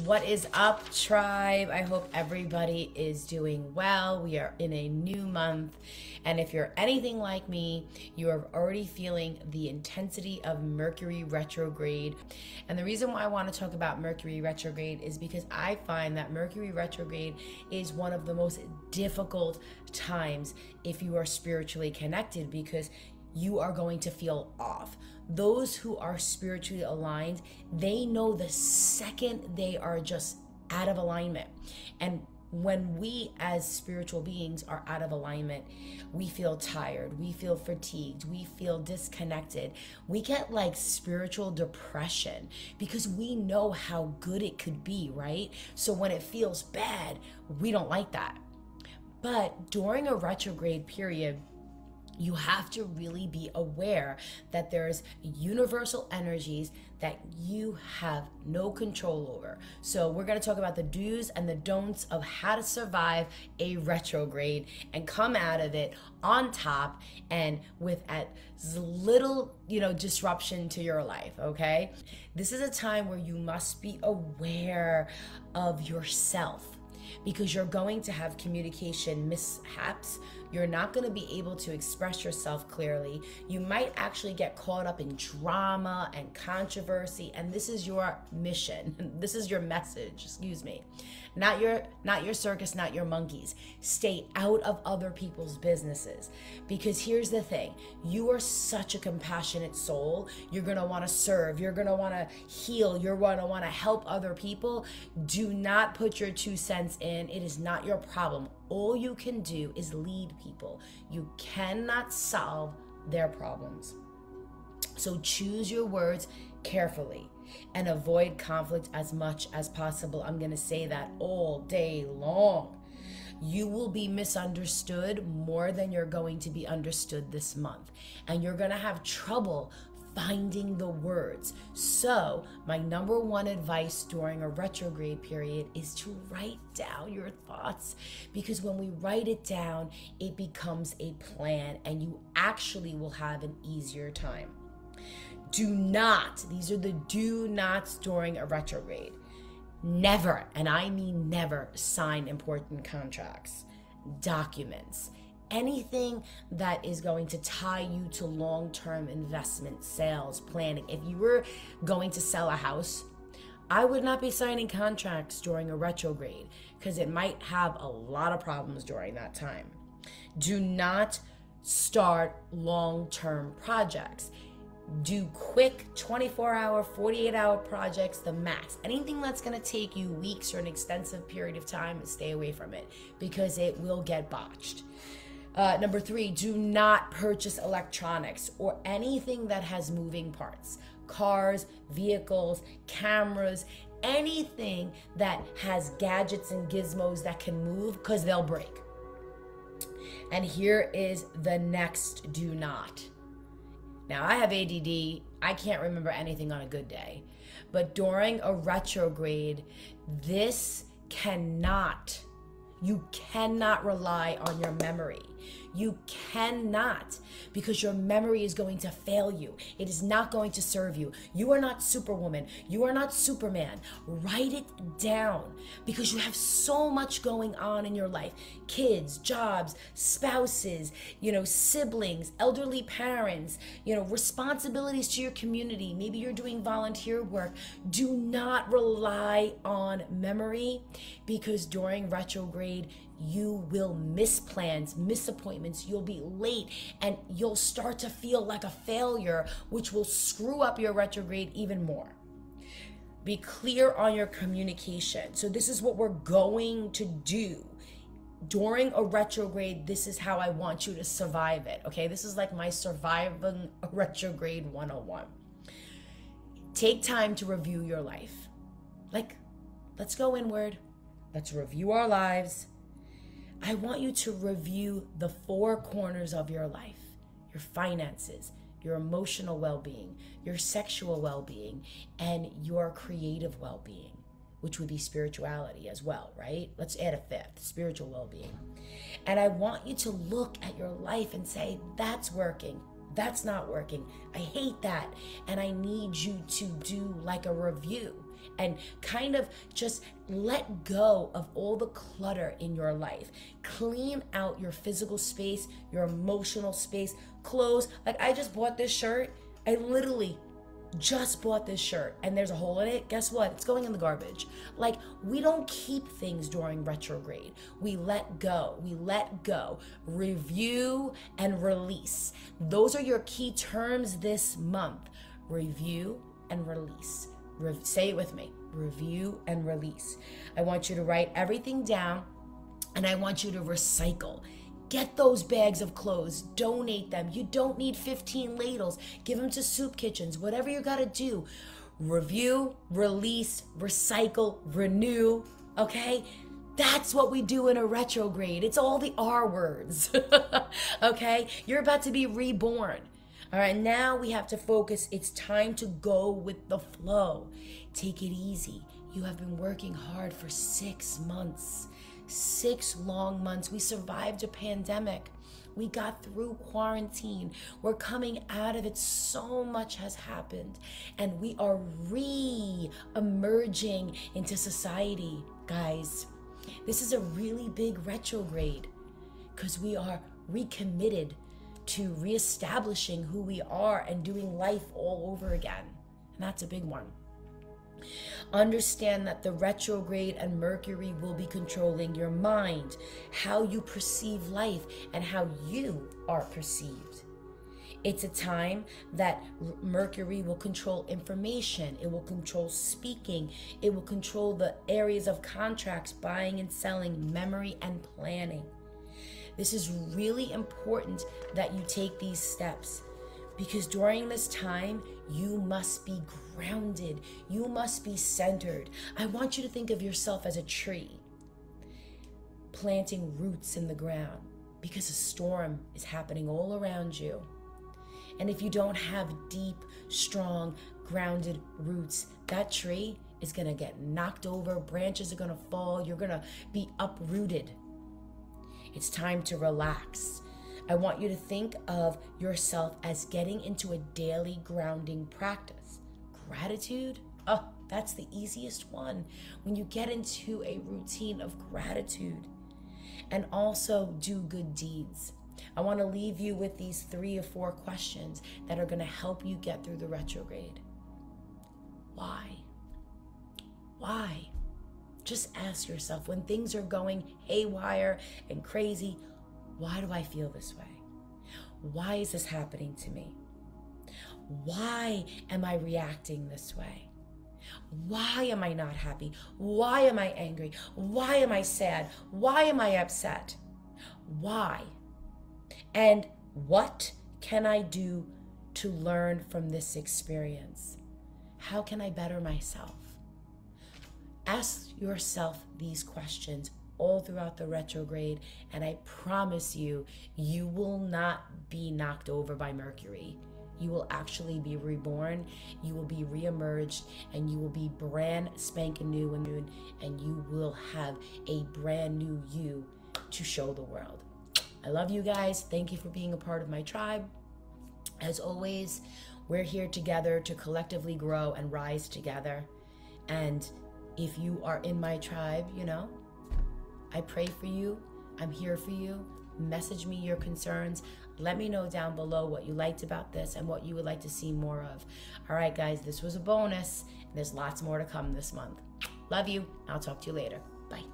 What is up, tribe? I hope everybody is doing well. We are in a new month, and if you're anything like me, you are already feeling the intensity of Mercury retrograde. And the reason why I want to talk about Mercury retrograde is because I find that Mercury retrograde is one of the most difficult times if you are spiritually connected, because you are going to feel off. Those who are spiritually aligned, they know the second they are just out of alignment. And when we as spiritual beings are out of alignment, we feel tired, we feel fatigued, we feel disconnected. We get like spiritual depression because we know how good it could be, right? So when it feels bad, we don't like that. But during a retrograde period, you have to really be aware that there's universal energies that you have no control over. So we're going to talk about the do's and the don'ts of how to survive a retrograde and come out of it on top and with as little, disruption to your life, okay? This is a time where you must be aware of yourself, because you're going to have communication mishaps. You're not going to be able to express yourself clearly. You might actually get caught up in drama and controversy, and this is your mission. This is your message, excuse me. Not your circus, not your monkeys. Stay out of other people's businesses, because here's the thing. You are such a compassionate soul. You're going to want to serve. You're going to want to heal. You're going to want to help other people. Do not put your 2 cents in. It is not your problem. All you can do is lead people. You cannot solve their problems. So choose your words carefully and avoid conflict as much as possible. I'm going to say that all day long. You will be misunderstood more than you're going to be understood this month. And you're going to have trouble finding the words. So my number one advice during a retrograde period is to write down your thoughts, because when we write it down, it becomes a plan and you actually will have an easier time. Do not, these are the do nots during a retrograde. Never, and I mean never, sign important contracts, documents, anything that is going to tie you to long-term investment, sales, planning. If you were going to sell a house, I would not be signing contracts during a retrograde, because it might have a lot of problems during that time. Do not start long-term projects. Do quick 24-hour, 48-hour projects, the max. Anything that's going to take you weeks or an extensive period of time, stay away from it, because it will get botched. Number 3, do not purchase electronics or anything that has moving parts. Cars, vehicles, cameras, anything that has gadgets and gizmos that can move, because they'll break. And here is the next do not. Now, I have ADD. I can't remember anything on a good day. But during a retrograde, you cannot rely on your memory. You cannot, because your memory is going to fail you. It is not going to serve you. You are not Superwoman. You are not Superman. Write it down, because you have so much going on in your life. Kids, jobs, spouses, siblings, elderly parents, responsibilities to your community. Maybe you're doing volunteer work. Do not rely on memory, because during retrograde, you will miss plans, miss appointments, you'll be late, and you'll start to feel like a failure, which will screw up your retrograde even more. Be clear on your communication. So this is what we're going to do. During a retrograde, this is how I want you to survive it, okay? This is like my surviving a retrograde 101. Take time to review your life. Let's go inward. Let's review our lives. I want you to review the 4 corners of your life: your finances, your emotional well-being, your sexual well-being, and your creative well-being, which would be spirituality as well, right? Let's add a 5th, spiritual well-being. And I want you to look at your life and say, that's working, that's not working, I hate that, and I need you to do like a review and kind of just let go of all the clutter in your life. Clean out your physical space, your emotional space, clothes. Like, I just bought this shirt. I literally just bought this shirt and there's a hole in it. Guess what? It's going in the garbage. Like, we don't keep things during retrograde. We let go. We let go. Review and release. Those are your key terms this month. Review and release. Say it with me. Review and release. I want you to write everything down and I want you to recycle. Get those bags of clothes, donate them. You don't need 15 ladles. Give them to soup kitchens, whatever you gotta do. Review, release, recycle, renew, okay? That's what we do in a retrograde. It's all the R words, okay? You're about to be reborn. All right, now we have to focus. It's time to go with the flow. Take it easy. You have been working hard for 6 months. 6 long months. We survived a pandemic. We got through quarantine. We're coming out of it. So much has happened. And we are re-emerging into society, guys. This is a really big retrograde because we are recommitted to reestablishing who we are and doing life all over again. And that's a big one. Understand that the retrograde and Mercury will be controlling your mind, how you perceive life, and how you are perceived. It's a time that Mercury will control information. It will control speaking. It will control the areas of contracts, buying and selling, memory and planning. This is really important that you take these steps. Because during this time, you must be grounded. You must be centered. I want you to think of yourself as a tree planting roots in the ground because a storm is happening all around you. And if you don't have deep, strong, grounded roots, that tree is going to get knocked over. Branches are going to fall. You're going to be uprooted. It's time to relax. I want you to think of yourself as getting into a daily grounding practice. Gratitude, oh, that's the easiest one. When you get into a routine of gratitude and also do good deeds. I want to leave you with these 3 or 4 questions that are going to help you get through the retrograde. Why? Why? Just ask yourself when things are going haywire and crazy, why do I feel this way? Why is this happening to me? Why am I reacting this way? Why am I not happy? Why am I angry? Why am I sad? Why am I upset? Why? And what can I do to learn from this experience? How can I better myself? Ask yourself these questions all throughout the retrograde, and I promise you, you will not be knocked over by Mercury. You will actually be reborn, you will be reemerged, and you will be brand spanking new and you will have a brand new you to show the world. I love you guys. Thank you for being a part of my tribe. As always, we're here together to collectively grow and rise together. And if you are in my tribe, you know, I pray for you. I'm here for you. Message me your concerns. Let me know down below what you liked about this and what you would like to see more of. All right, guys, this was a bonus. There's lots more to come this month. Love you. I'll talk to you later. Bye.